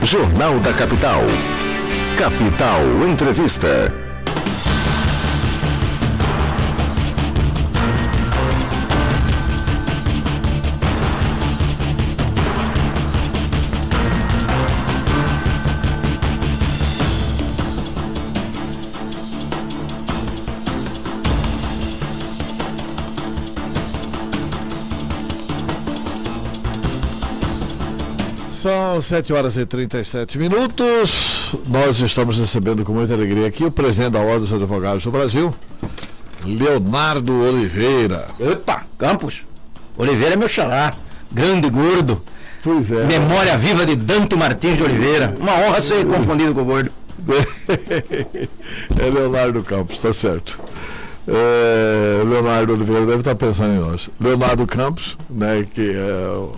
Jornal da Capital. Capital Entrevista. São 7 horas e 37 minutos. Nós estamos recebendo com muita alegria aqui o presidente da Ordem dos Advogados do Brasil, Leonardo Oliveira. Opa, Campos. Oliveira é meu xará, grande e gordo. Pois é. Memória viva de Dante Martins de Oliveira. Uma honra ser confundido com o gordo. É Leonardo Campos, tá certo. Leonardo Oliveira deve estar pensando em nós. Leonardo Campos, né, que é o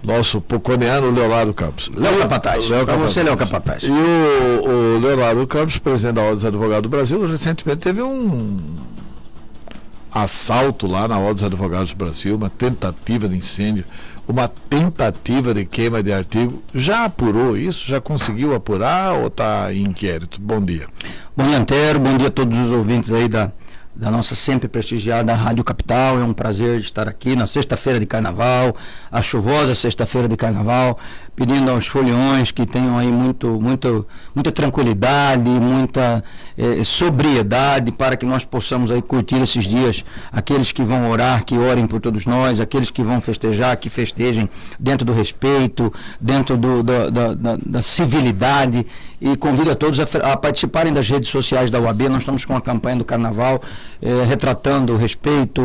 nosso poconiano Leonardo Campos. Léo Capataz. Para você, Léo Capataz. E o Leonardo Campos, presidente da Ordem dos Advogados do Brasil, recentemente teve um assalto lá na Ordem dos Advogados do Brasil, uma tentativa de incêndio, uma tentativa de queima de artigo. Já apurou isso? Já conseguiu apurar ou está em inquérito? Bom dia. Bom dia, Antero. Bom dia a todos os ouvintes aí da nossa sempre prestigiada Rádio Capital. É um prazer estar aqui na sexta-feira de carnaval, a chuvosa sexta-feira de carnaval, pedindo aos foliões que tenham aí muita tranquilidade, muita sobriedade, para que nós possamos aí curtir esses dias. Aqueles que vão orar, que orem por todos nós, aqueles que vão festejar, que festejem dentro do respeito, dentro da civilidade, e convido a todos a participarem das redes sociais da UAB. Nós estamos com a campanha do carnaval, retratando o respeito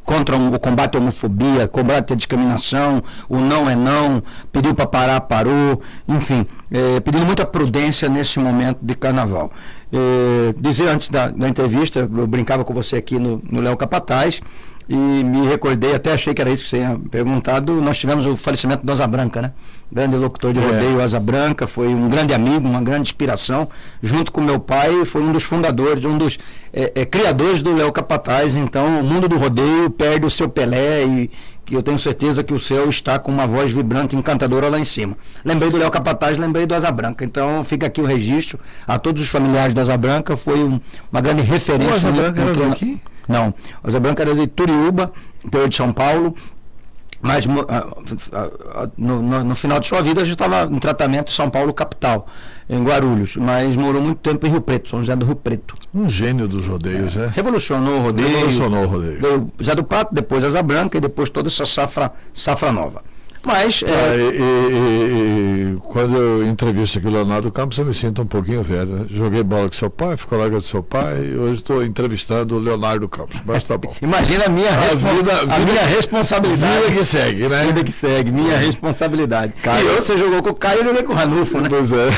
contra o combate à homofobia, combate à discriminação, o não é não, pediu para parar, parou, enfim, pedindo muita prudência nesse momento de carnaval. Dizer antes da entrevista, eu brincava com você aqui no Léo Capataz, e me recordei, até achei que era isso que você tinha perguntado. Nós tivemos o falecimento do Asa Branca, né? Grande locutor de rodeio, Asa Branca, foi um grande amigo, uma grande inspiração. Junto com meu pai, foi um dos fundadores, um dos criadores do Léo Capataz. Então, o mundo do rodeio perde o seu Pelé, e que eu tenho certeza que o céu está com uma voz vibrante, encantadora lá em cima. Lembrei do Léo Capataz, lembrei do Asa Branca. Então, fica aqui o registro a todos os familiares do Asa Branca. Foi uma grande referência. O Asa Branca era daqui? Não, o Asa Branca era de Turiúba, interior de São Paulo, mas no final de sua vida já estava em tratamento em São Paulo, capital, em Guarulhos, mas morou muito tempo em Rio Preto, São José do Rio Preto. Um gênio dos rodeios, né? Revolucionou o rodeio. Revolucionou o rodeio. Veio Zé do Prato, depois Asa Branca e depois toda essa safra nova. Mas quando eu entrevisto aqui o Leonardo Campos, eu me sinto um pouquinho velho. Joguei bola com seu pai, fui colega do seu pai, e hoje estou entrevistando o Leonardo Campos, mas tá bom. Imagina a minha responsabilidade. Vida que segue, né? Vida que segue, minha responsabilidade. Caio. E você jogou com o Caio e eu joguei com o Ranulfo, né? Pois é.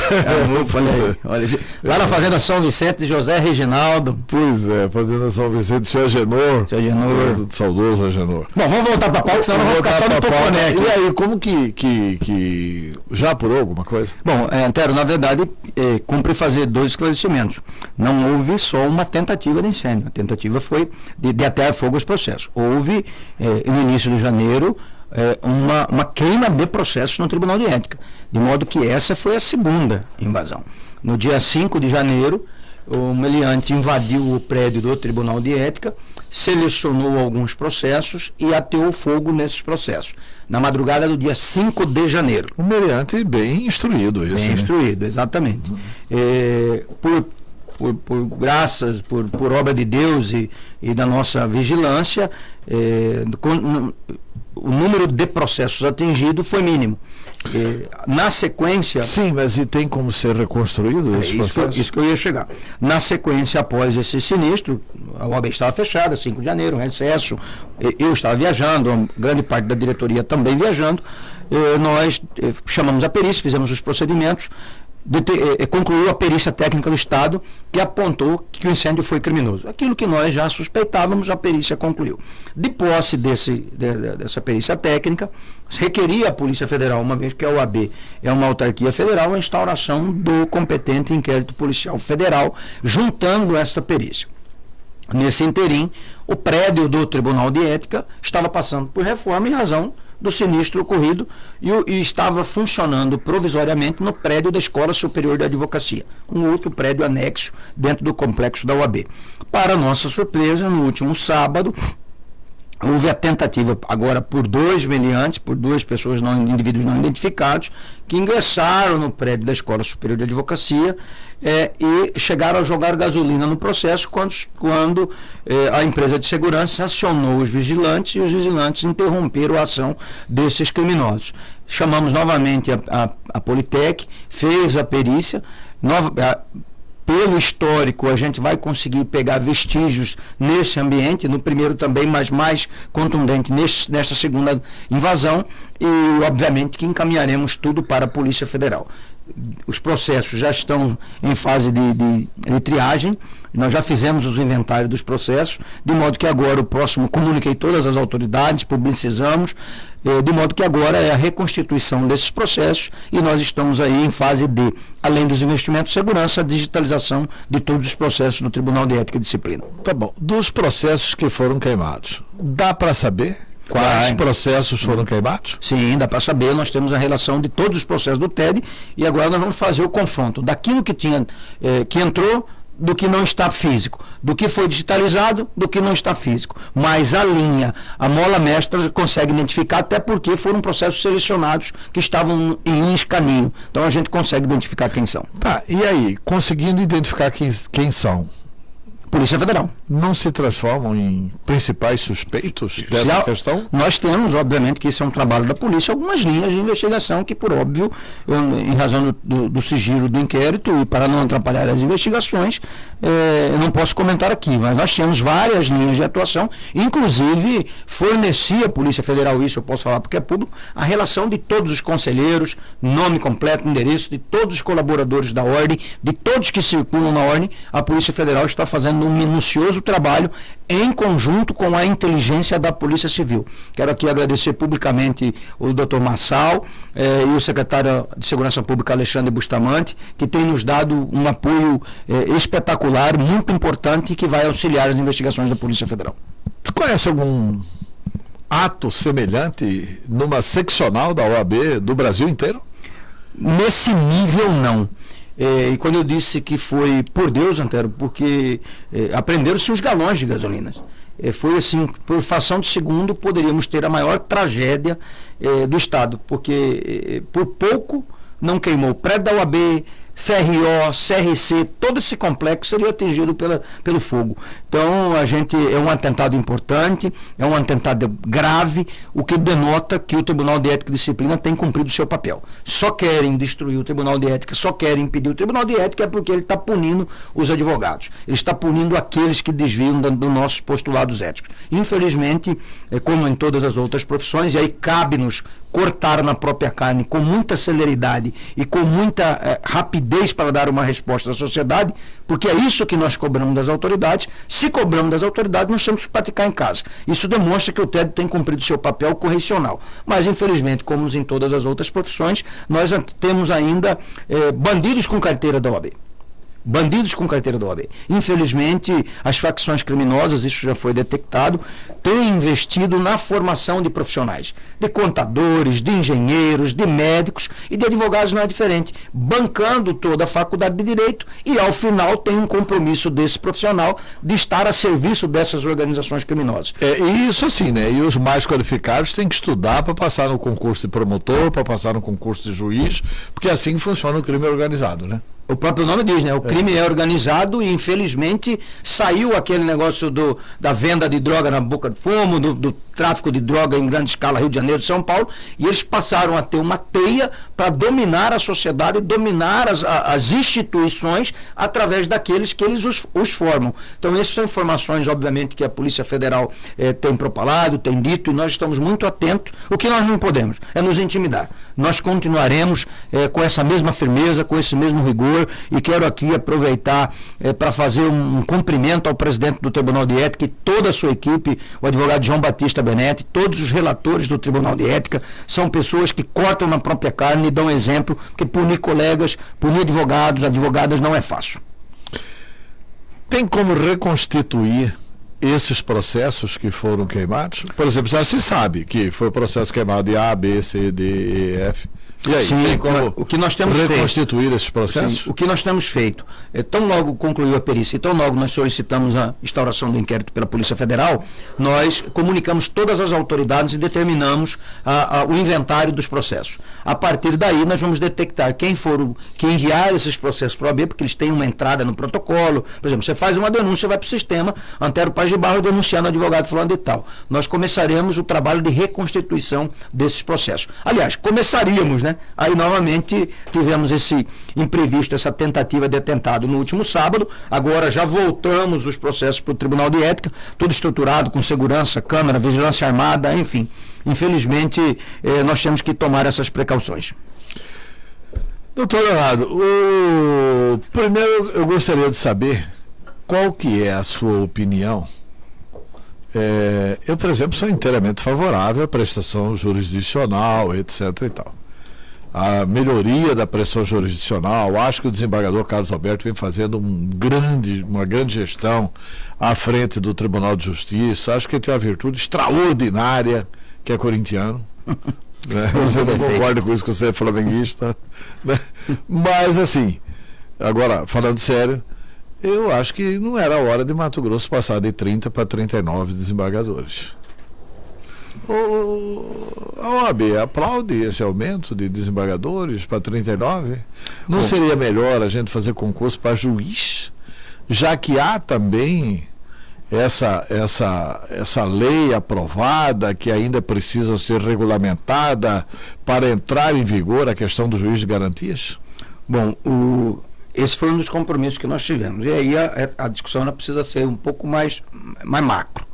Ranulfo, olha, lá na Fazenda São Vicente de José Reginaldo. Pois é, Fazenda São Vicente do seu Agenor. Seu Agenor. Saudoso Agenor. Bom, vamos voltar para a pauta, senão nós vamos ficar só no Poconé. E aí, como que já apurou alguma coisa? Bom, Antero, na verdade, cumpre fazer dois esclarecimentos. Não houve só uma tentativa de incêndio. A tentativa foi de atear fogo aos processos. Houve, no início de janeiro, uma queima de processos no Tribunal de Ética. De modo que essa foi a segunda invasão. No dia 5 de janeiro, o meliante invadiu o prédio do Tribunal de Ética, selecionou alguns processos e ateou fogo nesses processos, na madrugada do dia 5 de janeiro. Um meliante bem instruído, isso. Bem instruído, exatamente. Por graças, por obra de Deus e da nossa vigilância, o número de processos atingidos foi mínimo. Na sequência... Sim, mas e tem como ser reconstruído esse processo? Isso que eu ia chegar. Na sequência, após esse sinistro, a OAB estava fechada, 5 de janeiro, um recesso, eu estava viajando, grande parte da diretoria também viajando, nós chamamos a perícia, fizemos os procedimentos, concluiu a perícia técnica do Estado, que apontou que o incêndio foi criminoso. Aquilo que nós já suspeitávamos, a perícia concluiu. De posse dessa perícia técnica, requeria a Polícia Federal, uma vez que a OAB é uma autarquia federal, a instauração do competente inquérito policial federal, juntando essa perícia. Nesse interim, o prédio do Tribunal de Ética estava passando por reforma em razão do sinistro ocorrido e estava funcionando provisoriamente no prédio da Escola Superior de Advocacia, um outro prédio anexo dentro do complexo da UAB. Para nossa surpresa, no último sábado, houve a tentativa agora por dois meliantes, por duas pessoas, indivíduos não identificados, que ingressaram no prédio da Escola Superior de Advocacia e chegaram a jogar gasolina no processo quando a empresa de segurança acionou os vigilantes e os vigilantes interromperam a ação desses criminosos. Chamamos novamente a Politec, fez a perícia, pelo histórico, a gente vai conseguir pegar vestígios nesse ambiente, no primeiro também, mas mais contundente nesta segunda invasão, e obviamente que encaminharemos tudo para a Polícia Federal. Os processos já estão em fase de triagem, nós já fizemos os inventários dos processos, de modo que agora o próximo, comuniquei todas as autoridades, publicizamos, de modo que agora é a reconstituição desses processos e nós estamos aí em fase de, além dos investimentos de segurança, a digitalização de todos os processos do Tribunal de Ética e Disciplina. Tá bom. Dos processos que foram queimados, dá para saber quais processos foram queimados? Sim, dá para saber. Nós temos a relação de todos os processos do TED e agora nós vamos fazer o confronto daquilo que tinha, que entrou, do que não está físico, do que foi digitalizado, do que não está físico. Mas a linha, a mola mestra consegue identificar, até porque foram processos selecionados que estavam em escaninho. Então a gente consegue identificar quem são. Tá, e aí, conseguindo identificar quem são, Polícia Federal. Não se transformam em principais suspeitos dessa questão? Nós temos, obviamente, que isso é um trabalho da polícia, algumas linhas de investigação que, por óbvio, em razão do sigilo do inquérito e para não atrapalhar as investigações, eu não posso comentar aqui, mas nós temos várias linhas de atuação, inclusive forneci à Polícia Federal, isso eu posso falar porque é público, a relação de todos os conselheiros, nome completo, endereço, de todos os colaboradores da ordem, de todos que circulam na ordem. A Polícia Federal está fazendo um minucioso trabalho em conjunto com a inteligência da Polícia Civil. Quero aqui agradecer publicamente o Dr. Massal e o secretário de Segurança Pública, Alexandre Bustamante, que tem nos dado um apoio espetacular, muito importante, e que vai auxiliar as investigações da Polícia Federal. Você conhece algum ato semelhante numa seccional da OAB do Brasil inteiro? Nesse nível, não. E quando eu disse que foi por Deus, Antero, porque aprenderam-se os galões de gasolina. Foi assim, por fração de segundo, poderíamos ter a maior tragédia do Estado, porque por pouco não queimou o prédio da UAB, CRO, CRC, todo esse complexo seria atingido pelo fogo. Então, é um atentado importante, é um atentado grave, o que denota que o Tribunal de Ética e Disciplina tem cumprido o seu papel. Só querem destruir o Tribunal de Ética, só querem impedir o Tribunal de Ética porque ele está punindo os advogados. Ele está punindo aqueles que desviam dos nossos postulados éticos. Infelizmente, como em todas as outras profissões, e aí cabe-nos cortar na própria carne com muita celeridade e com muita rapidez para dar uma resposta à sociedade, porque é isso que nós cobramos das autoridades. Se cobramos das autoridades, nós temos que praticar em casa. Isso demonstra que o TED tem cumprido seu papel correcional. Mas, infelizmente, como em todas as outras profissões, nós temos ainda bandidos com carteira da OAB. Bandidos com carteira da OAB. Infelizmente, as facções criminosas, isso já foi detectado, têm investido na formação de profissionais, de contadores, de engenheiros, de médicos e de advogados. Não é diferente, bancando toda a faculdade de Direito e, ao final, tem um compromisso desse profissional de estar a serviço dessas organizações criminosas. E isso assim, né? E os mais qualificados têm que estudar para passar no concurso de promotor, para passar no concurso de juiz, porque assim funciona o crime organizado, né? O próprio nome diz, né? O crime é organizado e, infelizmente, saiu aquele negócio da venda de droga na boca de fumo, do tráfico de droga em grande escala, Rio de Janeiro, São Paulo, e eles passaram a ter uma teia para dominar a sociedade, dominar as instituições através daqueles que eles os formam. Então, essas são informações, obviamente, que a Polícia Federal tem propalado, tem dito, e nós estamos muito atentos. O que nós não podemos é nos intimidar. Nós continuaremos com essa mesma firmeza, com esse mesmo rigor, e quero aqui aproveitar para fazer um cumprimento ao presidente do Tribunal de Ética e toda a sua equipe, o advogado João Batista Benetti, todos os relatores do Tribunal de Ética, são pessoas que cortam na própria carne e dão exemplo, porque punir colegas, punir advogadas não é fácil. Tem como reconstituir esses processos que foram queimados? Por exemplo, já se sabe que foi processo queimado de A, B, C, D, E, F. E aí, sim, tem como o que nós temos reconstituir esses processos? Sim, o que nós temos feito, tão logo concluiu a perícia e tão logo nós solicitamos a instauração do inquérito pela Polícia Federal, nós comunicamos todas as autoridades e determinamos o inventário dos processos. A partir daí nós vamos detectar quem enviar esses processos para a OAB, porque eles têm uma entrada no protocolo. Por exemplo, você faz uma denúncia, vai para o sistema, Antero Paz de Barro denunciando o advogado fulano de tal. Nós começaremos o trabalho de reconstituição desses processos. Aliás, começaríamos, né? Aí novamente tivemos esse imprevisto, essa tentativa de atentado no último sábado. Agora já voltamos os processos para o Tribunal de Ética, tudo estruturado, com segurança, câmara, vigilância armada, enfim. Infelizmente, nós temos que tomar essas precauções. Doutor Leonardo, primeiro eu gostaria de saber qual que é a sua opinião. Eu, por exemplo, sou inteiramente favorável à prestação jurisdicional, etc. e tal. A melhoria da prestação jurisdicional, acho que o desembargador Carlos Alberto vem fazendo uma grande gestão à frente do Tribunal de Justiça. Acho que ele tem uma virtude extraordinária, que é corintiano. Né? Você não concorda com isso, que você é flamenguista, né? Mas assim, agora falando sério, eu acho que não era a hora de Mato Grosso passar de 30 para 39 desembargadores. A OAB aplaude esse aumento de desembargadores para 39? Não seria melhor a gente fazer concurso para juiz, já que há também essa lei aprovada que ainda precisa ser regulamentada para entrar em vigor a questão do juiz de garantias? Bom, esse foi um dos compromissos que nós tivemos. E aí a discussão ela precisa ser um pouco mais macro.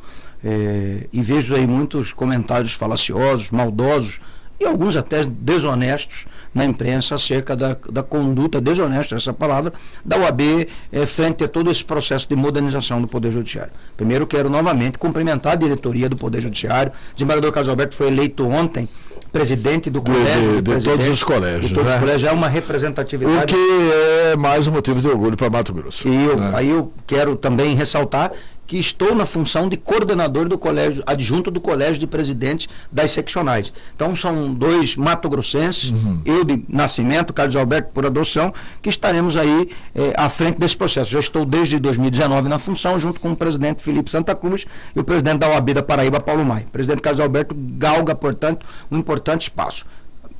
E vejo aí muitos comentários falaciosos, maldosos e alguns até desonestos na imprensa acerca da conduta desonesta, essa palavra, da OAB frente a todo esse processo de modernização do Poder Judiciário. Primeiro quero novamente cumprimentar a diretoria do Poder Judiciário. O desembargador Carlos Alberto foi eleito ontem presidente do colégio. De todos os colégios. De todos os colégios, é uma representatividade. O que é mais um motivo de orgulho para Mato Grosso. Aí eu quero também ressaltar que estou na função de coordenador do colégio, adjunto do colégio de presidentes das seccionais. Então são dois matogrossenses, eu de nascimento, Carlos Alberto por adoção, que estaremos aí à frente desse processo. Já estou desde 2019 na função, junto com o presidente Felipe Santa Cruz e o presidente da OAB da Paraíba, Paulo Maia. O presidente Carlos Alberto galga, portanto, um importante espaço.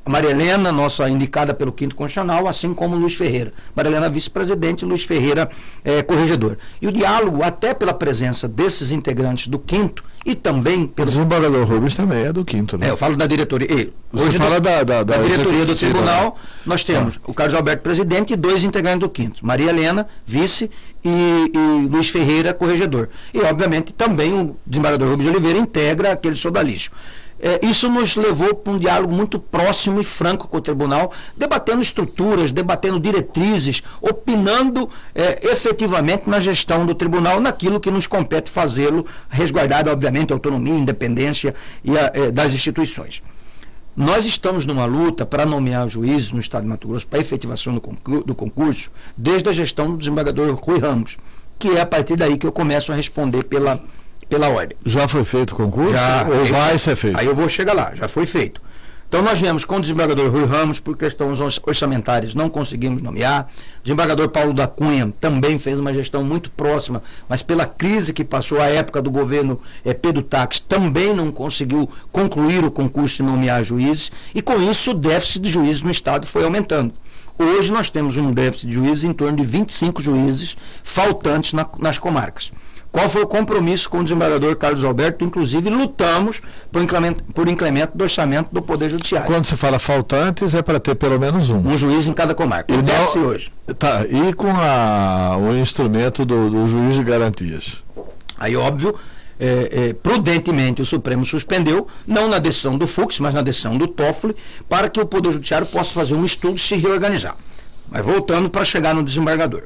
A Maria Helena, nossa indicada pelo 5º Constitucional, assim como Luiz Ferreira. Maria Helena, vice-presidente, Luiz Ferreira, corregedor. E o diálogo, até pela presença desses integrantes do 5º e também pelo... O desembargador Rubens também é do 5º, né? Eu falo da diretoria. Você fala da diretoria do tribunal, nós temos o Carlos Alberto, presidente, e 2 integrantes do 5º. Maria Helena, vice, e Luiz Ferreira, corregedor. E, obviamente, também o desembargador Rubens de Oliveira integra aquele sodalício. Isso nos levou para um diálogo muito próximo e franco com o tribunal, debatendo estruturas, debatendo diretrizes, opinando efetivamente na gestão do tribunal, naquilo que nos compete fazê-lo, resguardada, obviamente, a autonomia, a independência das instituições. Nós estamos numa luta para nomear juízes no estado de Mato Grosso para efetivação do concurso, desde a gestão do desembargador Rui Ramos, que é a partir daí que eu começo a responder pela ordem. Já foi feito o concurso? Ou vai ser feito? Aí eu vou chegar lá, já foi feito. Então nós viemos com o desembargador Rui Ramos, por questões orçamentárias não conseguimos nomear. O desembargador Paulo da Cunha também fez uma gestão muito próxima, mas pela crise que passou a época do governo Pedro Taques, também não conseguiu concluir o concurso de nomear juízes, e com isso o déficit de juízes no estado foi aumentando. Hoje nós temos um déficit de juízes em torno de 25 juízes faltantes nas comarcas. Qual foi o compromisso com o desembargador Carlos Alberto? Inclusive, lutamos por incremento do orçamento do Poder Judiciário. Quando se fala faltantes, é para ter pelo menos um. Um juiz em cada comarca. E hoje. Tá, e com o instrumento do juiz de garantias? Aí, óbvio, prudentemente o Supremo suspendeu, não na decisão do Fux, mas na decisão do Toffoli, para que o Poder Judiciário possa fazer um estudo e se reorganizar. Mas voltando para chegar no desembargador.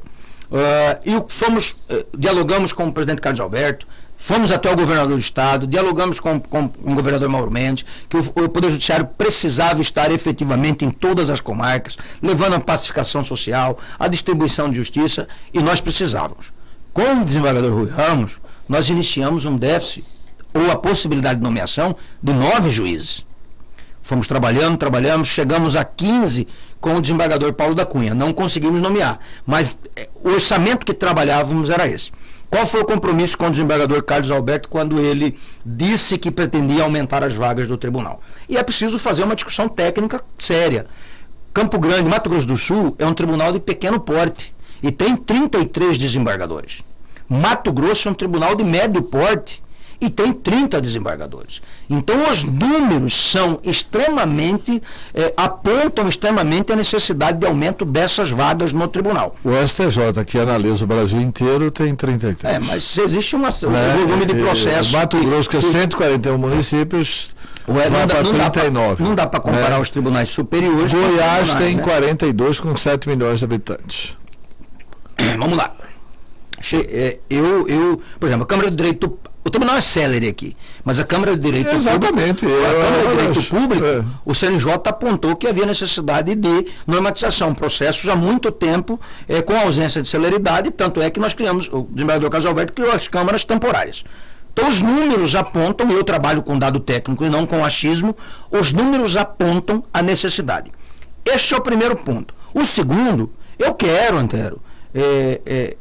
Dialogamos com o presidente Carlos Alberto, fomos até o governador do estado, dialogamos com o governador Mauro Mendes, que o Poder Judiciário precisava estar efetivamente em todas as comarcas, levando a pacificação social, a distribuição de justiça, e nós precisávamos. Com o desembargador Rui Ramos, nós iniciamos um déficit, ou a possibilidade de nomeação, de 9 juízes. Fomos trabalhamos, chegamos a 15 com o desembargador Paulo da Cunha. Não conseguimos nomear, mas o orçamento que trabalhávamos era esse. Qual foi o compromisso com o desembargador Carlos Alberto quando ele disse que pretendia aumentar as vagas do tribunal? E é preciso fazer uma discussão técnica séria. Campo Grande, Mato Grosso do Sul, é um tribunal de pequeno porte e tem 33 desembargadores. Mato Grosso é um tribunal de médio porte e tem 30 desembargadores. Então os números são extremamente, apontam extremamente a necessidade de aumento dessas vagas no tribunal. O STJ, que analisa o Brasil inteiro, tem 33. Mas se existe um volume de processo... Mato Grosso, que é 141 municípios, vai para 39. Não dá para comparar os tribunais superiores. Goiás tem 42 com 7 milhões de habitantes. Vamos lá. Por exemplo, a Câmara de Direito... O tribunal é célere aqui, mas a Câmara de Direito Público, o CNJ apontou que havia necessidade de normatização, processos há muito tempo com ausência de celeridade, tanto é que nós criamos, o desembargador Carlos Alberto criou as câmaras temporárias. Então os números apontam, e eu trabalho com dado técnico e não com achismo, os números apontam a necessidade. Este é o primeiro ponto. O segundo, eu quero, Antero,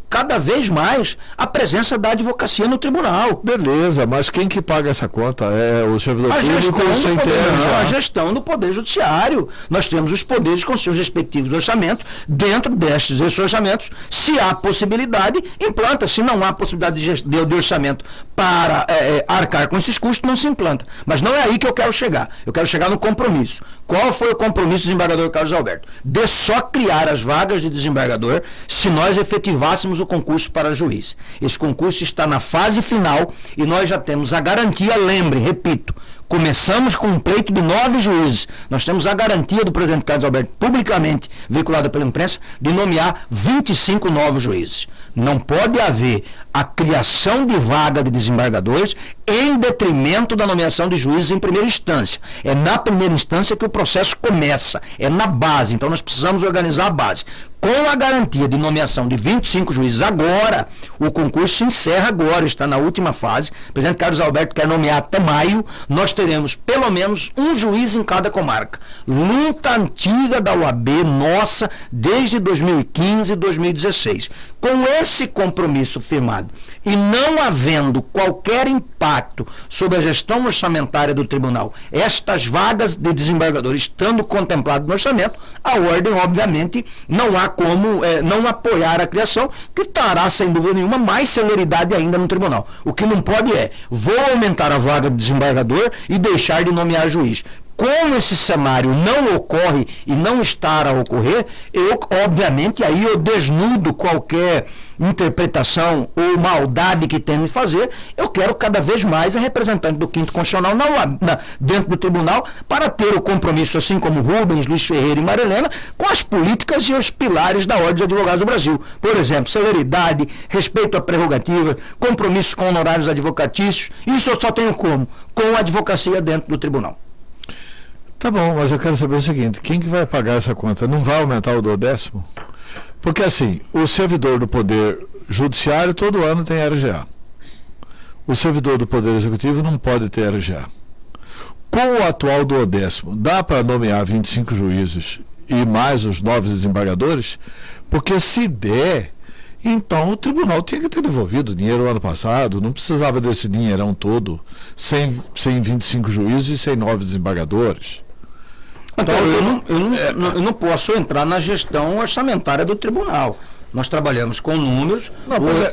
cada vez mais a presença da advocacia no tribunal. Beleza, mas quem que paga essa conta? É o servidor público ou sem terra? A gestão do Poder Judiciário. Nós temos os poderes com seus respectivos orçamentos. Dentro destes orçamentos, se há possibilidade, implanta. Se não há possibilidade de orçamento para arcar com esses custos, não se implanta. Mas não é aí que eu quero chegar. Eu quero chegar no compromisso. Qual foi o compromisso do desembargador Carlos Alberto? De só criar as vagas de desembargador se nós efetivássemos o concurso para juiz. Esse concurso está na fase final e nós já temos a garantia, lembre, repito, começamos com um pleito de 9 juízes. Nós temos a garantia do presidente Carlos Alberto, publicamente veiculada pela imprensa, de nomear 25 novos juízes. Não pode haver a criação de vaga de desembargadores em detrimento da nomeação de juízes em primeira instância. É na primeira instância que o processo começa, é na base. Então nós precisamos organizar a base. Com a garantia de nomeação de 25 juízes agora, o concurso se encerra agora, está na última fase. O presidente Carlos Alberto quer nomear até maio, nós teremos pelo menos um juiz em cada comarca. Luta antiga da UAB, nossa, desde 2015 e 2016. Com esse compromisso firmado e não havendo qualquer impacto sobre a gestão orçamentária do tribunal, estas vagas de desembargador estando contempladas no orçamento, a ordem, obviamente, não há como não apoiar a criação, que trará, sem dúvida nenhuma, mais celeridade ainda no tribunal. O que não pode vou aumentar a vaga de desembargador e deixar de nomear juiz. Como esse cenário não ocorre e não está a ocorrer, obviamente, aí eu desnudo qualquer interpretação ou maldade que tenha de fazer. Eu quero cada vez mais a representante do 5º Constitucional dentro do tribunal para ter o compromisso, assim como Rubens, Luiz Ferreira e Marilena, com as políticas e os pilares da Ordem dos Advogados do Brasil. Por exemplo, celeridade, respeito à prerrogativa, compromisso com honorários advocatícios. Isso eu só tenho como? Com a advocacia dentro do tribunal. Tá bom, mas eu quero saber o seguinte, quem que vai pagar essa conta? Não vai aumentar o 10º? Porque assim, o servidor do Poder Judiciário todo ano tem RGA. O servidor do Poder Executivo não pode ter RGA. Com o atual 10º, dá para nomear 25 juízes e mais os 9 desembargadores? Porque se der, então o tribunal tinha que ter devolvido o dinheiro ano passado, não precisava desse dinheirão todo, sem 25 juízes e sem 9 desembargadores. Então, eu não posso entrar na gestão orçamentária do tribunal. Nós trabalhamos com números,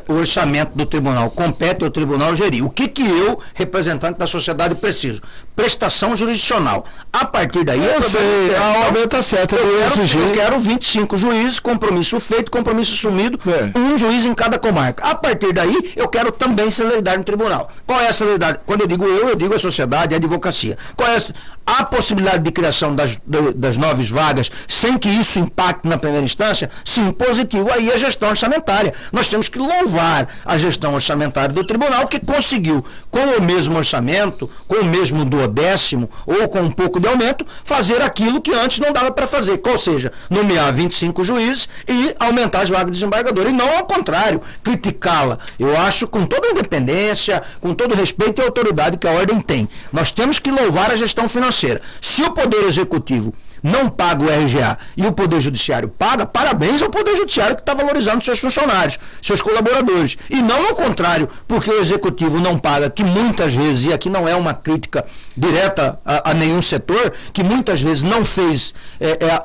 o orçamento do tribunal compete ao tribunal gerir. O que eu, representante da sociedade, preciso? Prestação jurisdicional. A partir daí... Eu sei, a ordem está certa. Eu quero 25 juízes, compromisso feito, compromisso assumido, um juiz em cada comarca. A partir daí, eu quero também celeridade no tribunal. Qual é a celeridade? Quando eu digo a sociedade, a advocacia. Qual é Há possibilidade de criação das 9 vagas sem que isso impacte na primeira instância? Sim, positivo. Aí a gestão orçamentária. Nós temos que louvar a gestão orçamentária do tribunal, que conseguiu, com o mesmo orçamento, com o mesmo duodécimo, ou com um pouco de aumento, fazer aquilo que antes não dava para fazer. Ou seja, nomear 25 juízes e aumentar as vagas de desembargador. E não ao contrário, criticá-la. Eu acho, com toda a independência, com todo o respeito e autoridade que a ordem tem. Nós temos que louvar a gestão financeira. Se o Poder Executivo não paga o RGA e o Poder Judiciário paga, parabéns ao Poder Judiciário que está valorizando seus funcionários, seus colaboradores. E não ao contrário, porque o Executivo não paga, que muitas vezes, e aqui não é uma crítica direta a nenhum setor, que muitas vezes não fez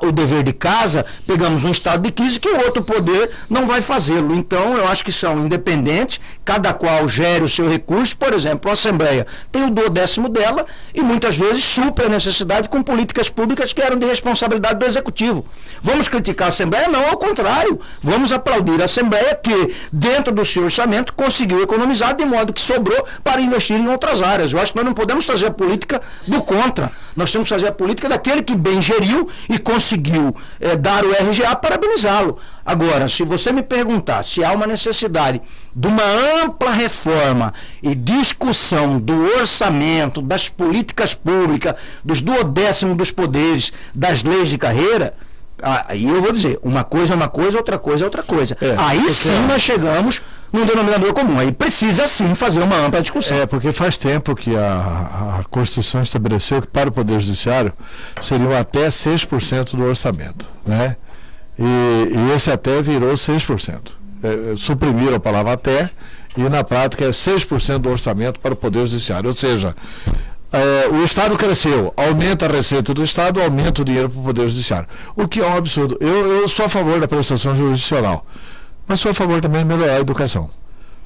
o dever de casa, pegamos um estado de crise que o outro poder não vai fazê-lo. Então, eu acho que são independentes, cada qual gere o seu recurso. Por exemplo, a Assembleia tem o duodécimo dela e muitas vezes supre a necessidade com políticas públicas que eram de responsabilidade do Executivo. Vamos criticar a Assembleia? Não, ao contrário. Vamos aplaudir a Assembleia que, dentro do seu orçamento, conseguiu economizar de modo que sobrou para investir em outras áreas. Eu acho que nós não podemos fazer a política do contra. Nós temos que fazer a política daquele que bem geriu e conseguiu dar o RGA, parabenizá-lo. Agora, se você me perguntar se há uma necessidade de uma ampla reforma e discussão do orçamento, das políticas públicas, dos duodécimos dos poderes, das leis de carreira, aí eu vou dizer, uma coisa é uma coisa, outra coisa é outra coisa. Aí sim nós chegamos num denominador comum. Aí precisa sim fazer uma ampla discussão. Porque faz tempo que a Constituição estabeleceu que para o Poder Judiciário seriam até 6% do orçamento, né? E esse até virou 6%. Suprimiram a palavra até, e na prática é 6% do orçamento para o Poder Judiciário. Ou seja, o Estado cresceu, aumenta a receita do Estado, aumenta o dinheiro para o Poder Judiciário. O que é um absurdo. Eu sou a favor da prestação jurisdicional, mas sou a favor também de melhorar a educação.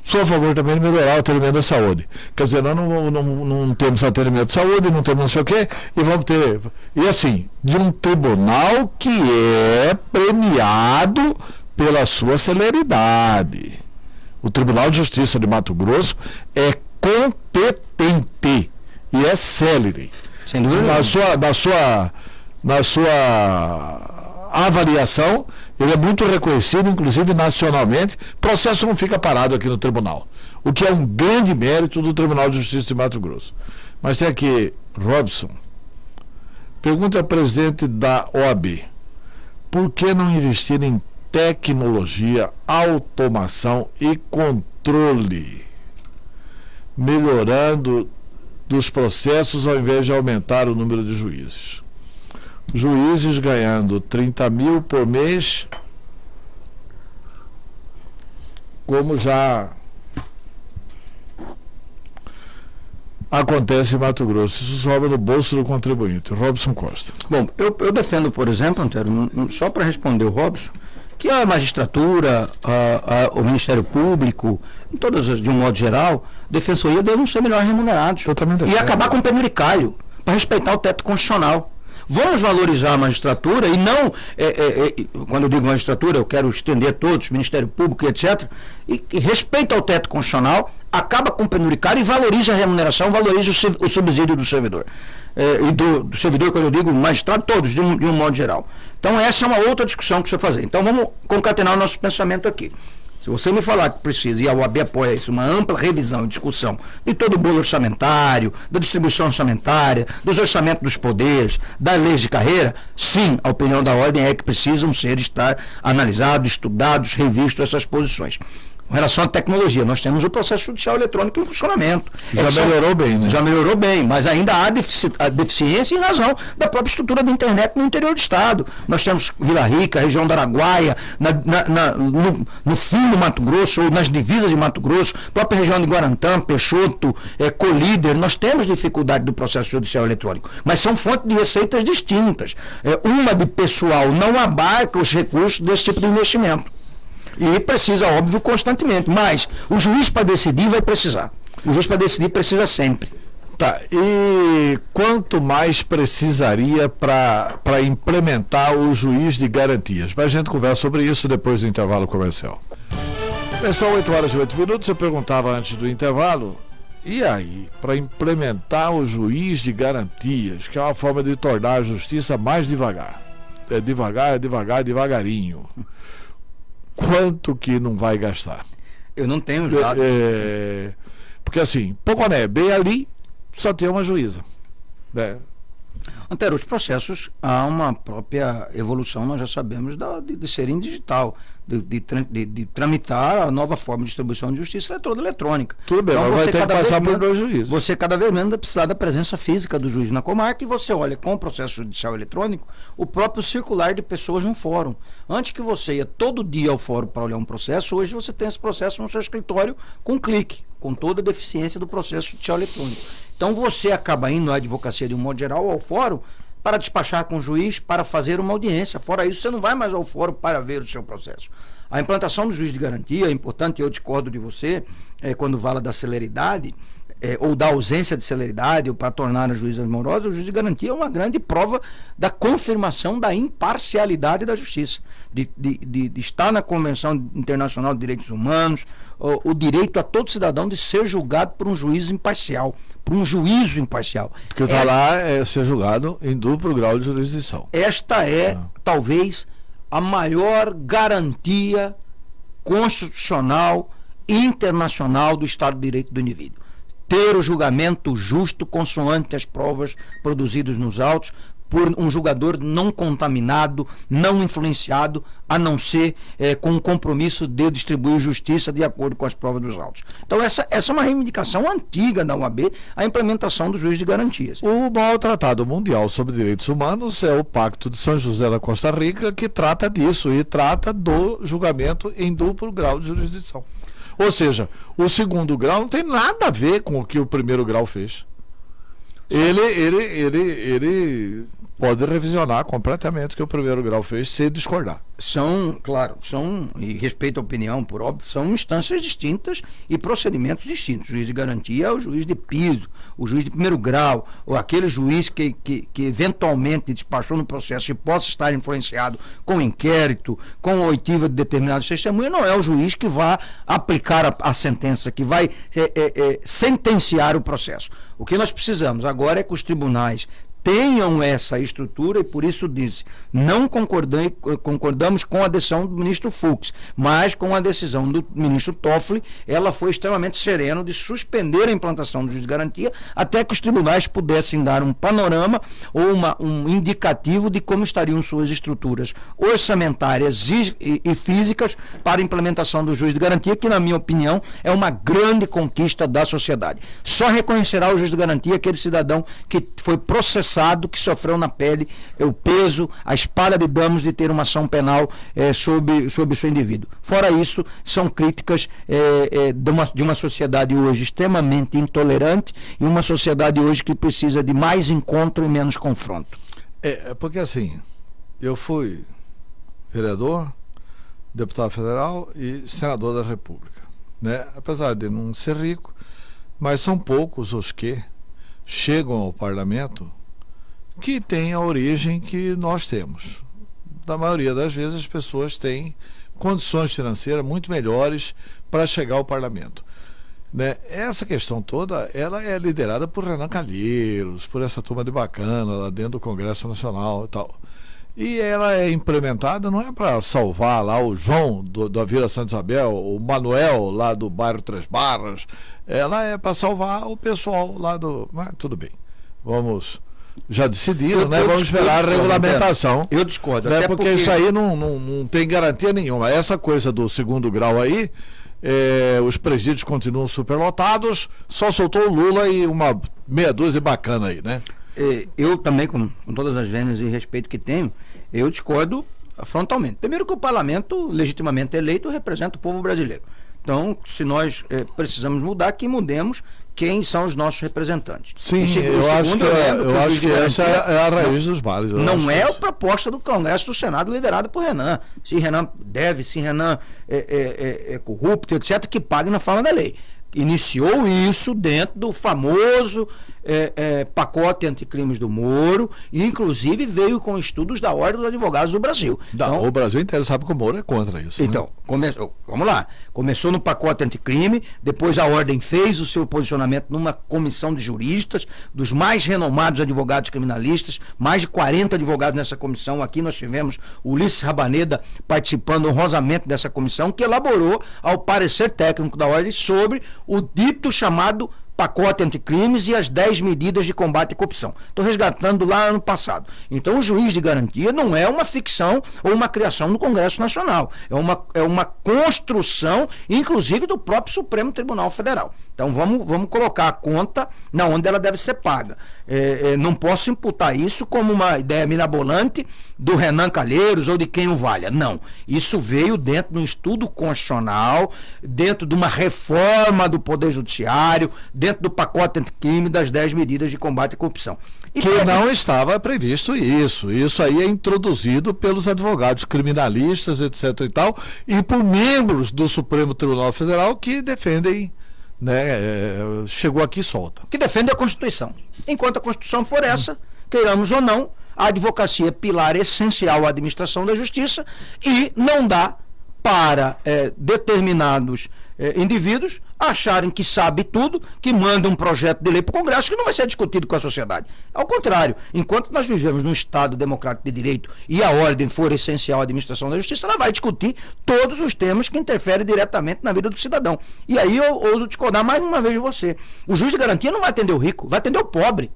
Sou a favor também de melhorar o atendimento da saúde. Quer dizer, nós não temos atendimento de saúde, não temos não sei o quê, e vamos ter... E assim, de um tribunal que é premiado pela sua celeridade. O Tribunal de Justiça de Mato Grosso é competente e é célere. Sem dúvida. Na sua avaliação, ele é muito reconhecido, inclusive nacionalmente. O processo não fica parado aqui no tribunal, o que é um grande mérito do Tribunal de Justiça de Mato Grosso. Mas tem aqui, Robson, pergunta ao presidente da OAB: por que não investir em tecnologia, automação e controle, melhorando dos processos ao invés de aumentar o número de juízes? Juízes ganhando 30 mil por mês, como já acontece em Mato Grosso. Isso sobe no bolso do contribuinte. Robson Costa. Bom, eu defendo, por exemplo, Antero, só para responder o Robson, que a magistratura, o Ministério Público, em todas, de um modo geral, a defensoria devem ser melhor remunerados. E acabar com o penduricalho, para respeitar o teto constitucional. Vamos valorizar a magistratura e não, quando eu digo magistratura, eu quero estender a todos, Ministério Público, etc., e respeita o teto constitucional, acaba com o penduricário e valoriza a remuneração, valoriza o subsídio do servidor. E do servidor, quando eu digo magistrado, todos, de um modo geral. Então, essa é uma outra discussão que precisa fazer. Então, vamos concatenar o nosso pensamento aqui. Se você me falar que precisa, e a OAB apoia isso, uma ampla revisão e discussão de todo o bolo orçamentário, da distribuição orçamentária, dos orçamentos dos poderes, das leis de carreira, sim, a opinião da ordem é que precisam estar analisados, estudados, revistos essas posições. Com relação à tecnologia, nós temos o processo judicial eletrônico em funcionamento. Já melhorou bem, né? Já melhorou bem, mas ainda há deficiência em razão da própria estrutura da internet no interior do estado. Nós temos Vila Rica, região do Araguaia, no fim do Mato Grosso, ou nas divisas de Mato Grosso, própria região de Guarantã, Peixoto, Colíder, nós temos dificuldade do processo judicial eletrônico, mas são fontes de receitas distintas. Uma de pessoal não abarca os recursos desse tipo de investimento. E precisa, óbvio, constantemente. Mas o juiz para decidir vai precisar. O juiz para decidir precisa sempre. Tá. E quanto mais precisaria para implementar o juiz de garantias? Mas a gente conversa sobre isso depois do intervalo comercial. São 8 horas e 8 minutos. Eu perguntava antes do intervalo E aí, para implementar o juiz de garantias, que é uma forma de tornar a justiça mais devagar. É devagar, devagarinho. Quanto que não vai gastar? Eu não tenho os dados. Porque assim, Poconé, bem ali, só tem uma juíza. Né? Antero, os processos, há uma própria evolução, nós já sabemos, de serem digital, de tramitar a nova forma de distribuição de justiça toda eletrônica. Tudo bem, então, mas vai ter que passar por 2 juízes. Você cada vez menos vai precisar da presença física do juiz na comarca, e você olha com o processo judicial eletrônico, o próprio circular de pessoas no fórum. Antes que você ia todo dia ao fórum para olhar um processo, hoje você tem esse processo no seu escritório com clique, com toda a deficiência do processo judicial eletrônico. Então você acaba indo à advocacia de um modo geral ao fórum para despachar com o juiz, para fazer uma audiência. Fora isso, você não vai mais ao fórum para ver o seu processo. A implantação do juiz de garantia é importante, eu discordo de você, quando fala da celeridade, ou da ausência de celeridade, ou para tornar a juíza morosa. O juiz de garantia é uma grande prova da confirmação da imparcialidade da justiça, de estar na Convenção Internacional de Direitos Humanos, o direito a todo cidadão de ser julgado por um juiz imparcial, por um juízo imparcial. Porque está lá ser julgado em duplo grau de jurisdição. Esta é, talvez, a maior garantia constitucional internacional do Estado de Direito do indivíduo. Ter o julgamento justo consoante as provas produzidas nos autos por um julgador não contaminado, não influenciado, a não ser com o compromisso de distribuir justiça de acordo com as provas dos autos. Então essa é uma reivindicação antiga da UAB, a implementação do juiz de garantias. O maior tratado mundial sobre direitos humanos é o Pacto de São José da Costa Rica, que trata disso e trata do julgamento em duplo grau de jurisdição. Ou seja, o segundo grau não tem nada a ver com o que o primeiro grau fez. Ele pode revisionar completamente o que o primeiro grau fez se discordar. E respeito à opinião, por óbvio, são instâncias distintas e procedimentos distintos. O juiz de garantia é o juiz de piso, o juiz de primeiro grau, ou aquele juiz que eventualmente despachou no processo e possa estar influenciado com inquérito, com oitiva de determinados testemunhas, não é o juiz que vai aplicar a sentença, que vai sentenciar o processo. O que nós precisamos agora é que os tribunais tenham essa estrutura, e por isso disse, não concordamos com a decisão do ministro Fux, mas com a decisão do ministro Toffoli. Ela foi extremamente serena de suspender a implantação do juiz de garantia até que os tribunais pudessem dar um panorama ou um indicativo de como estariam suas estruturas orçamentárias e físicas para a implementação do juiz de garantia, que na minha opinião é uma grande conquista da sociedade. Só reconhecerá o juiz de garantia aquele cidadão que foi processado, que sofreu na pele o peso, a espada de damas de ter uma ação penal sobre o seu indivíduo. Fora isso, são críticas de uma sociedade hoje extremamente intolerante e uma sociedade hoje que precisa de mais encontro e menos confronto. Porque assim, eu fui vereador, deputado federal e senador da República, né? Apesar de não ser rico, mas são poucos os que chegam ao parlamento que tem a origem que nós temos. Da maioria das vezes as pessoas têm condições financeiras muito melhores para chegar ao parlamento. Né? Essa questão toda, ela é liderada por Renan Calheiros, por essa turma de bacana lá dentro do Congresso Nacional e tal. E ela é implementada, não é para salvar lá o João da Vila Santa Isabel, o Manuel lá do bairro Três Barras, ela é para salvar o pessoal lá do... Mas tudo bem, já decidiram, né? Vamos esperar a regulamentação. Eu discordo. Né? Porque isso aí não tem garantia nenhuma. Essa coisa do segundo grau aí, os presídios continuam superlotados, só soltou o Lula e uma meia dúzia bacana aí, né? Eu também, com todas as vênias e respeito que tenho, eu discordo frontalmente. Primeiro que o parlamento, legitimamente eleito, representa o povo brasileiro. Então, se nós precisamos mudar, que mudemos quem são os nossos representantes. Sim, eu acho que essa é a raiz dos males. Não é a proposta do Congresso do Senado liderada por Renan. Se Renan é corrupto, etc., que pague na forma da lei. Iniciou isso dentro do famoso pacote anticrimes do Moro, e inclusive veio com estudos da Ordem dos Advogados do Brasil. Então, o Brasil inteiro sabe que o Moro é contra isso. Então, vamos lá. Começou no pacote anticrime, depois a Ordem fez o seu posicionamento numa comissão de juristas, dos mais renomados advogados criminalistas, mais de 40 advogados nessa comissão. Aqui nós tivemos o Ulisses Rabaneda participando honrosamente dessa comissão, que elaborou ao parecer técnico da Ordem sobre o dito chamado pacote anticrimes e as 10 medidas de combate à corrupção. Estou resgatando lá ano passado. Então, o juiz de garantia não é uma ficção ou uma criação do Congresso Nacional. É uma construção, inclusive, do próprio Supremo Tribunal Federal. Então, vamos colocar a conta na onde ela deve ser paga. Não posso imputar isso como uma ideia mirabolante do Renan Calheiros ou de quem o valha. Não. Isso veio dentro de um estudo constitucional, dentro de uma reforma do Poder Judiciário, dentro do pacote anticrime das 10 medidas de combate à corrupção. Que não estava previsto isso. Isso aí é introduzido pelos advogados criminalistas, etc. e tal, e por membros do Supremo Tribunal Federal que defendem, chegou aqui e solta. Que defende a Constituição. Enquanto a Constituição for essa, queiramos ou não, a advocacia é pilar essencial à administração da justiça e não dá para determinados indivíduos acharem que sabe tudo, que manda um projeto de lei para o Congresso que não vai ser discutido com a sociedade. Ao contrário, enquanto nós vivemos num Estado democrático de direito e a ordem for essencial à administração da justiça, ela vai discutir todos os temas que interferem diretamente na vida do cidadão. E aí eu ouso discordar mais uma vez de você. O juiz de garantia não vai atender o rico, vai atender o pobre.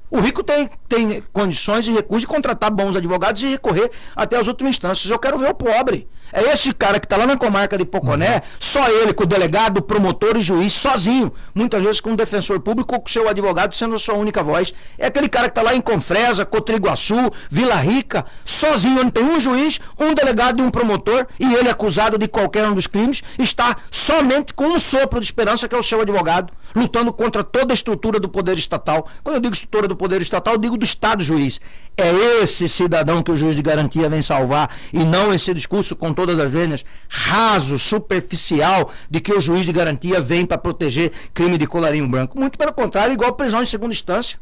O rico tem condições e recursos de contratar bons advogados e recorrer até as últimas instâncias. Eu quero ver o pobre. É esse cara que está lá na comarca de Poconé, só ele, com o delegado, promotor e juiz, sozinho. Muitas vezes com um defensor público ou com o seu advogado sendo a sua única voz. É aquele cara que está lá em Confresa, Cotriguaçu, Vila Rica, sozinho, onde tem um juiz, um delegado e um promotor, e ele acusado de qualquer um dos crimes, está somente com um sopro de esperança, que é o seu advogado, lutando contra toda a estrutura do poder estatal. Quando eu digo estrutura do poder estatal, eu digo do Estado juiz. É esse cidadão que o juiz de garantia vem salvar, e não esse discurso com todas as vênias raso, superficial, de que o juiz de garantia vem para proteger crime de colarinho branco. Muito pelo contrário, igual prisão em segunda instância.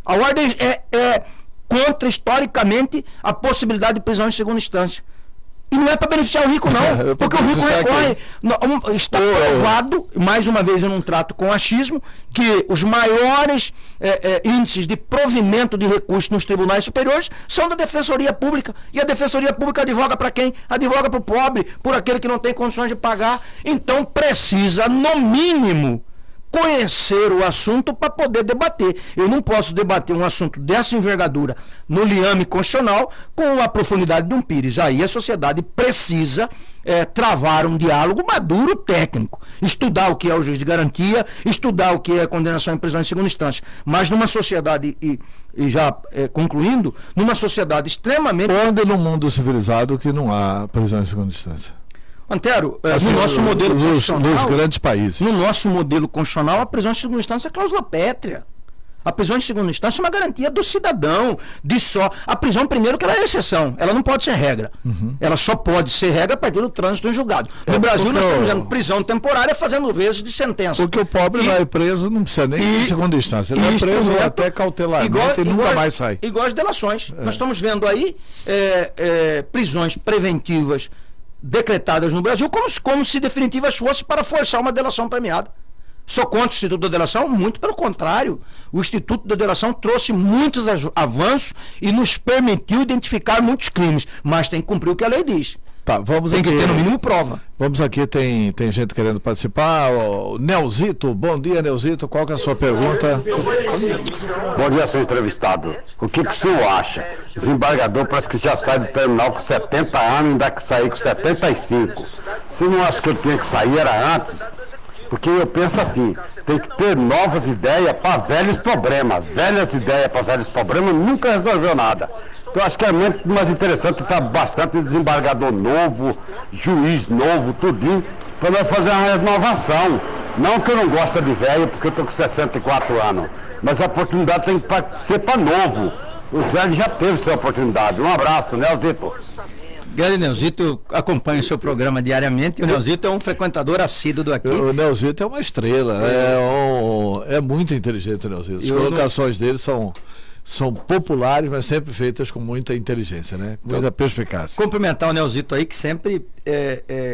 A ordem é contra, historicamente, a possibilidade de prisão em segunda instância. E não é para beneficiar o rico, não, porque o rico recorre. Está provado, mais uma vez eu não trato com achismo, que os maiores índices de provimento de recursos nos tribunais superiores são da Defensoria Pública. E a Defensoria Pública advoga para quem? Advoga para o pobre, por aquele que não tem condições de pagar. Então precisa, no mínimo, conhecer o assunto para poder debater. Eu não posso debater um assunto dessa envergadura no liame constitucional com a profundidade de um pires. Aí a sociedade precisa travar um diálogo maduro técnico, estudar o que é o juiz de garantia, estudar o que é a condenação em prisão em segunda instância. Mas numa sociedade, e já concluindo, numa sociedade extremamente... Onde no mundo civilizado que não há prisão em segunda instância? Antero, no nosso modelo constitucional, nos grandes países. No nosso modelo constitucional, a prisão em segunda instância é cláusula pétrea. A prisão em segunda instância é uma garantia do cidadão, a prisão, primeiro, que ela é exceção, ela não pode ser regra. Ela só pode ser regra a partir do trânsito em julgado. No Brasil, nós estamos vendo prisão temporária fazendo vezes de sentença. Porque o pobre vai preso, não precisa nem de segunda instância. Ele vai preso até cautelarmente e nunca mais sai. Igual as delações. Nós estamos vendo aí prisões preventivas decretadas no Brasil como se definitivas fossem para forçar uma delação premiada. Sou contra o Instituto da Delação? Muito pelo contrário. O Instituto da Delação trouxe muitos avanços e nos permitiu identificar muitos crimes, mas tem que cumprir o que a lei diz. Tá, tem que ter no mínimo prova. Vamos aqui, tem gente querendo participar. O Nelzito, bom dia, Nelzito, qual que é a sua pergunta? Bom dia, seu entrevistado. O que o senhor acha? Desembargador parece que já sai do terminal com 70 anos e ainda que sair com 75. Você não acha que ele tinha que sair, era antes? Porque eu penso assim, tem que ter novas ideias para velhos problemas. Velhas ideias para velhos problemas nunca resolveu nada. Então acho que é muito mais interessante estar bastante desembargador novo, juiz novo, tudinho, para nós fazer uma renovação. Não que eu não gosto de velho, porque eu estou com 64 anos, mas a oportunidade tem que ser para novo. Os velhos já teve sua oportunidade. Um abraço, né, Zito? Grande Neuzito, acompanha o seu programa diariamente, e o Neuzito é um frequentador assíduo do aqui. O Neuzito é uma estrela, é muito inteligente o Neuzito. As colocações dele são populares, mas sempre feitas com muita inteligência, né? Com muita perspicácia. Cumprimentar o Neuzito aí, que sempre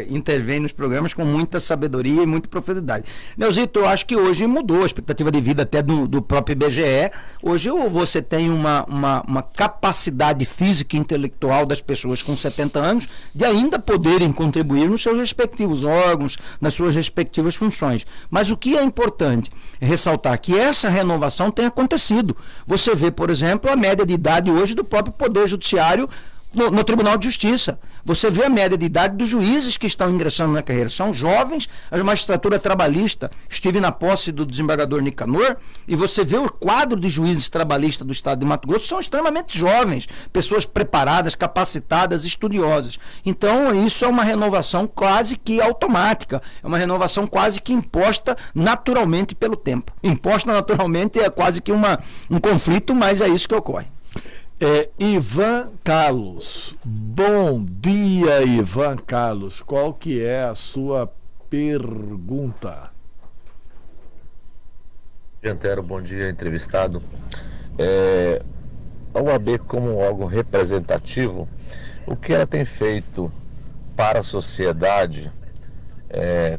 intervém nos programas com muita sabedoria e muita profundidade. Neuzito, eu acho que hoje mudou a expectativa de vida até do próprio IBGE. Hoje você tem uma capacidade física e intelectual das pessoas com 70 anos de ainda poderem contribuir nos seus respectivos órgãos, nas suas respectivas funções. Mas o que é importante é ressaltar que essa renovação tem acontecido. Você vê, por exemplo, a média de idade hoje do próprio Poder Judiciário no Tribunal de Justiça. Você vê a média de idade dos juízes que estão ingressando na carreira. São jovens, a magistratura trabalhista. Estive na posse do desembargador Nicanor e você vê o quadro de juízes trabalhistas do estado de Mato Grosso, são extremamente jovens, pessoas preparadas, capacitadas, estudiosas. Então, isso é uma renovação quase que automática, é uma renovação quase que imposta naturalmente pelo tempo. Imposta naturalmente é quase que um conflito, mas é isso que ocorre. Ivan Carlos, bom dia, Ivan Carlos, qual que é a sua pergunta? Antero, bom dia, entrevistado. A OAB como um órgão representativo, o que ela tem feito para a sociedade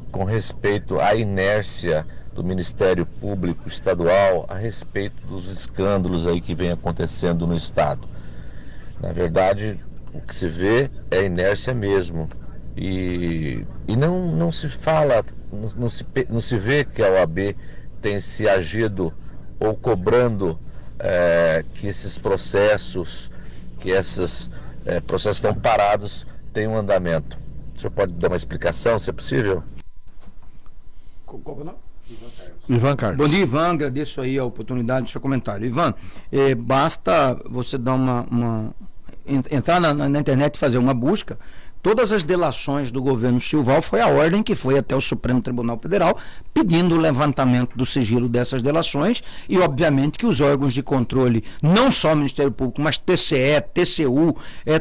com respeito à inércia do Ministério Público Estadual a respeito dos escândalos aí que vem acontecendo no Estado? Na verdade, o que se vê é inércia mesmo. E não se fala, não se vê que a OAB tem se agido ou cobrando que esses processos, processos estão parados, tenham um andamento. O senhor pode dar uma explicação, se é possível? Ivan Carlos. Bom dia, Ivan, agradeço aí a oportunidade do seu comentário. Ivan, basta você dar entrar na internet e fazer uma busca. Todas as delações do governo Silval foi a ordem que foi até o Supremo Tribunal Federal pedindo o levantamento do sigilo dessas delações e, obviamente, que os órgãos de controle, não só o Ministério Público, mas TCE, TCU,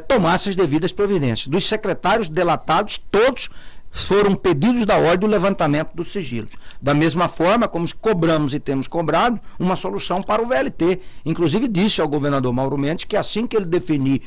tomassem as devidas providências. Dos secretários delatados, todos foram pedidos da ordem o levantamento dos sigilos. Da mesma forma como cobramos e temos cobrado uma solução para o VLT. Inclusive disse ao governador Mauro Mendes que assim que ele definir,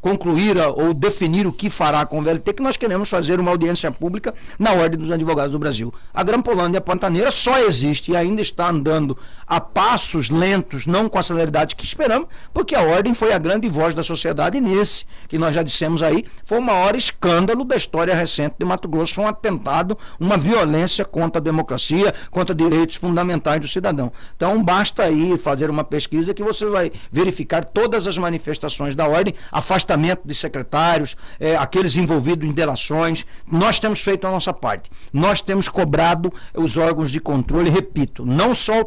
concluir ou definir o que fará com o VLT, que nós queremos fazer uma audiência pública na Ordem dos Advogados do Brasil. A Grampolândia Pantaneira só existe e ainda está andando a passos lentos, não com a celeridade que esperamos, porque a Ordem foi a grande voz da sociedade nesse, que nós já dissemos aí, foi o maior escândalo da história recente de Mato Grosso, um atentado, uma violência contra a democracia, contra direitos fundamentais do cidadão. Então basta aí fazer uma pesquisa que você vai verificar todas as manifestações da ordem, afastamento de secretários, aqueles envolvidos em delações. Nós temos feito a nossa parte. Nós temos cobrado os órgãos de controle, repito, não só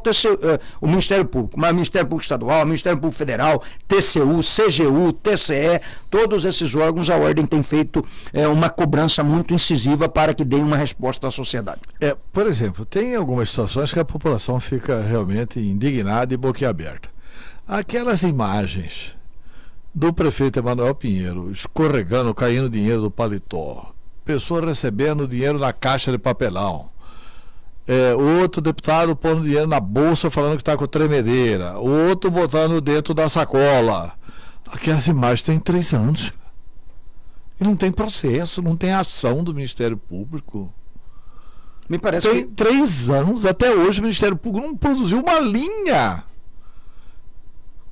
o Ministério Público, mas o Ministério Público Estadual, o Ministério Público Federal, TCU, CGU, TCE, todos esses órgãos, a ordem tem feito uma cobrança muito incisiva para que dê uma resposta à sociedade. Por exemplo, tem algumas situações que a população fica realmente indignada e boquiaberta. Aquelas imagens do prefeito Emanuel Pinheiro escorregando, caindo dinheiro do paletó, pessoa recebendo dinheiro na caixa de papelão, o outro deputado pondo dinheiro na bolsa falando que está com tremedeira, o outro botando dentro da sacola. Aquelas imagens têm 3 anos. E não tem processo, não tem ação do Ministério Público. Me parece tem 3 anos, até hoje o Ministério Público não produziu uma linha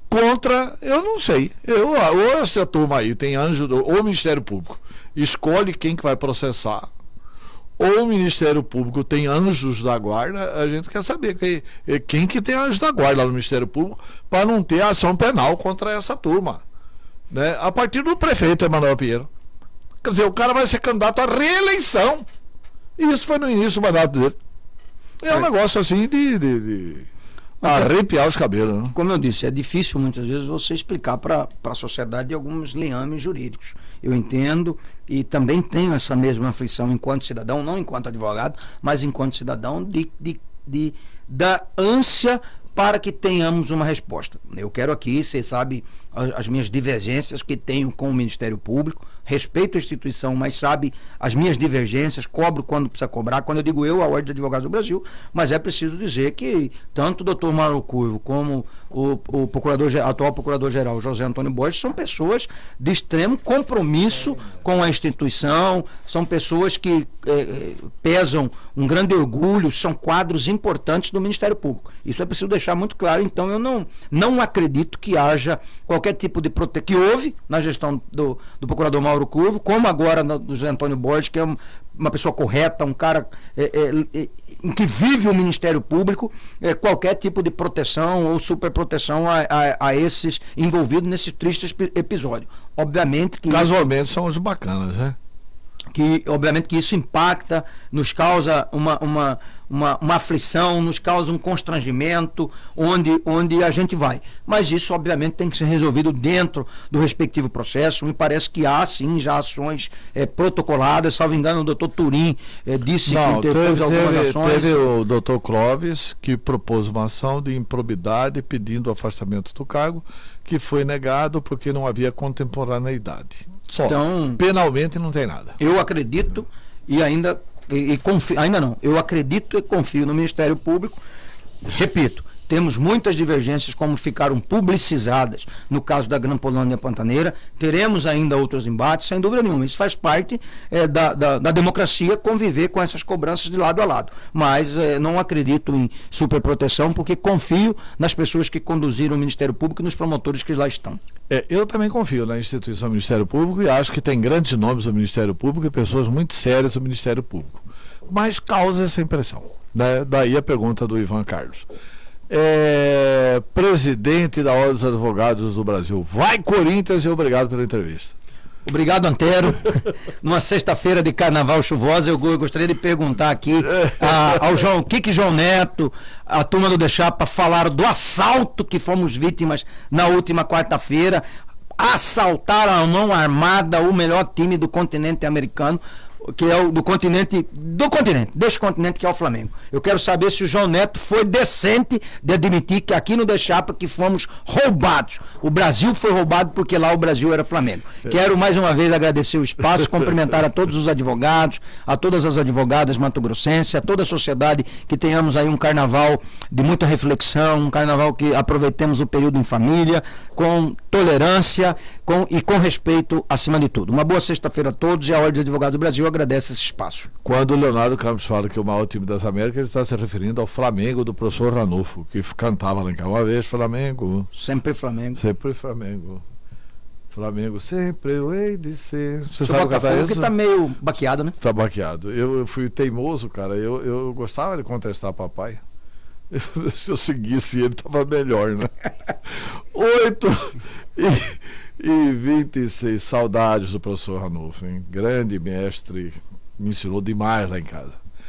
contra, eu não sei. Ou essa turma aí tem anjo, ou o Ministério Público escolhe quem que vai processar, ou o Ministério Público tem anjos da guarda. A gente quer saber quem que tem anjos da guarda lá no Ministério Público para não ter ação penal contra essa turma, né? A partir do prefeito Emanuel Pinheiro. Quer dizer, o cara vai ser candidato à reeleição. E isso foi no início do mandato dele. Um negócio assim de arrepiar os cabelos, né? Como eu disse, é difícil muitas vezes você explicar para a sociedade alguns liames jurídicos. Eu entendo e também tenho essa mesma aflição enquanto cidadão, não enquanto advogado, mas enquanto cidadão, da ânsia para que tenhamos uma resposta. Eu quero aqui, você sabe, as minhas divergências que tenho com o Ministério Público, respeito a instituição, mas sabe as minhas divergências, cobro quando precisa cobrar. Quando eu digo eu, a Ordem de Advogados do Brasil, mas é preciso dizer que tanto o doutor Mauro Curvo como o atual procurador-geral José Antônio Borges são pessoas de extremo compromisso com a instituição, são pessoas que pesam um grande orgulho, são quadros importantes do Ministério Público. Isso é preciso deixar muito claro. Então eu não acredito que haja qualquer tipo de proteção, que houve na gestão do procurador Mauro Curvo, como agora do José Antônio Borges, que é uma pessoa correta, um cara que vive o Ministério Público, qualquer tipo de proteção ou superproteção a esses envolvidos nesse triste episódio. Obviamente que casualmente são os bacanas, né? Obviamente que isso impacta, nos causa uma aflição, nos causa um constrangimento onde a gente vai. Mas isso, obviamente, tem que ser resolvido dentro do respectivo processo. Me parece que há, sim, já ações protocoladas. Salvo engano, o doutor Turim disse que fez algumas ações. Teve o doutor Clóvis, que propôs uma ação de improbidade pedindo o afastamento do cargo, que foi negado porque não havia contemporaneidade. Só. Então, penalmente não tem nada. Eu acredito confio, ainda não, eu acredito e confio no Ministério Público. Repito, temos muitas divergências, como ficaram publicizadas no caso da Grampolândia Pantaneira. Teremos ainda outros embates, sem dúvida nenhuma. Isso faz parte da democracia, conviver com essas cobranças de lado a lado. Mas não acredito em superproteção, porque confio nas pessoas que conduziram o Ministério Público e nos promotores que lá estão. Eu também confio na instituição Ministério Público e acho que tem grandes nomes do Ministério Público e pessoas muito sérias do Ministério Público. Mas causa essa impressão. Daí a pergunta do Ivan Carlos. Presidente da Ordem dos Advogados do Brasil. Vai, Corinthians, e obrigado pela entrevista. Obrigado, Antero. Numa sexta-feira de carnaval chuvosa, eu gostaria de perguntar aqui ao João Neto, a turma do Deixapa, falaram do assalto que fomos vítimas na última quarta-feira. Assaltaram a mão armada o melhor time do continente americano, que é o deste continente, que é o Flamengo. Eu quero saber se o João Neto foi decente de admitir que aqui no Deixapa que fomos roubados. O Brasil foi roubado porque lá o Brasil era Flamengo. Quero mais uma vez agradecer o espaço, cumprimentar a todos os advogados, a todas as advogadas mato-grossenses, a toda a sociedade, que tenhamos aí um carnaval de muita reflexão, um carnaval que aproveitemos o período em família, com tolerância e com respeito acima de tudo. Uma boa sexta-feira a todos, e a Ordem dos Advogados do Brasil agradece esse espaço. Quando o Leonardo Campos fala que é o maior time das Américas, ele está se referindo ao Flamengo do professor Ranulfo, que cantava lá em casa uma vez: Flamengo. Sempre Flamengo. Sempre Flamengo. Flamengo sempre eu hei de ser. Você sabe cantar isso? Porque tá meio baqueado, né? Tá baqueado. Eu fui teimoso, cara. Eu gostava de contestar papai. Se eu seguisse ele, tava melhor, né? 8h26, saudades do professor Ranulfo, hein? Grande mestre, me ensinou demais lá em casa.